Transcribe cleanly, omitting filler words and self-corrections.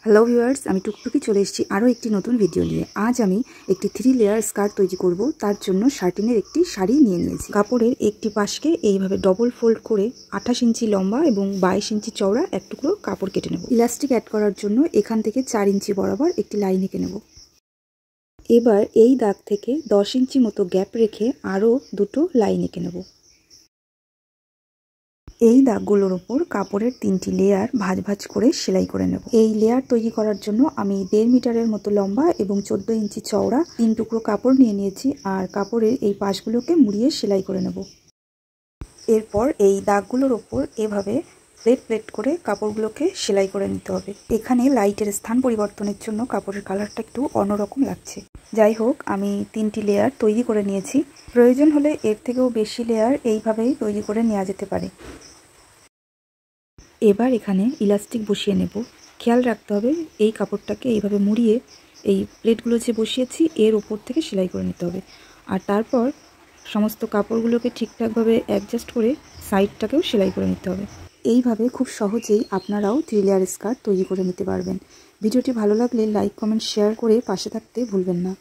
Hello viewers, আমি টুকটুকি চলে এসেছি আরও একটি নতুন ভিডিও নিয়ে। আজ আমি একটি 3 লেয়ার স্কার্ট তৈরি করব। তার জন্য শার্টিনের একটি শাড়ি নিয়ে নিয়েছি। কাপড়ের একটি পাশকে এইভাবে ডবল ফোল্ড করে 28 ইঞ্চি লম্বা এবং 22 ইঞ্চি চওড়া এক টুকরো কাপড় কেটে নেব। ইলাস্টিক অ্যাড করার জন্য এখান থেকে 4 ইঞ্চি বরাবর একটি লাইন এঁকে নেব। এবার এই দাগ থেকে 10 ইঞ্চি মতো গ্যাপ রেখে আরও দুটো লাইন এঁকে নেব। এই দাগগুলোর উপর কাপড়ের 3টি লেয়ার ভাঁজ ভাঁজ করে সেলাই করে নেব। এই লেয়ার তৈরি করার জন্য আমি 1.5 মিটারের মতো লম্বা এবং 14 ইঞ্চি চওড়া 3 টুকরো কাপড় নিয়ে নিয়েছি আর কাপড়ের এই পাশগুলোকে মুড়িয়ে সেলাই করে নেব। এরপর এই দাগগুলোর উপর এভাবে প্লেট প্লেট করে কাপড়গুলোকে সেলাই করে নিতে হবে। এখানে লাইটের স্থান পরিবর্তনের জন্য কাপড়ের কালারটা একটু অন্যরকম লাগছে। যাই হোক, আমি 3টি লেয়ার তৈরি করে নিয়েছি। প্রয়োজন হলে এর থেকেও বেশি লেয়ার এইভাবেই তৈরি করে নেওয়া যেতে পারে। এবার এখানে ইলাস্টিক বসিয়ে নেব। খেয়াল রাখতে হবে এই কাপড়টাকে এইভাবে মুড়িয়ে এই প্লেটগুলো যে বসিয়েছি এর উপর থেকে সেলাই করে নিতে হবে। আর তারপর সমস্ত কাপড়গুলোকে ঠিকঠাকভাবে অ্যাডজাস্ট করে সাইডটাকেও সেলাই করে নিতে হবে। এইভাবে খুব সহজেই আপনারাও 3 লেয়ার স্কার্ট তৈরি করে নিতে পারবেন। ভিডিওটি ভালো লাগলে লাইক, কমেন্ট, শেয়ার করে পাশে থাকতে ভুলবেন না।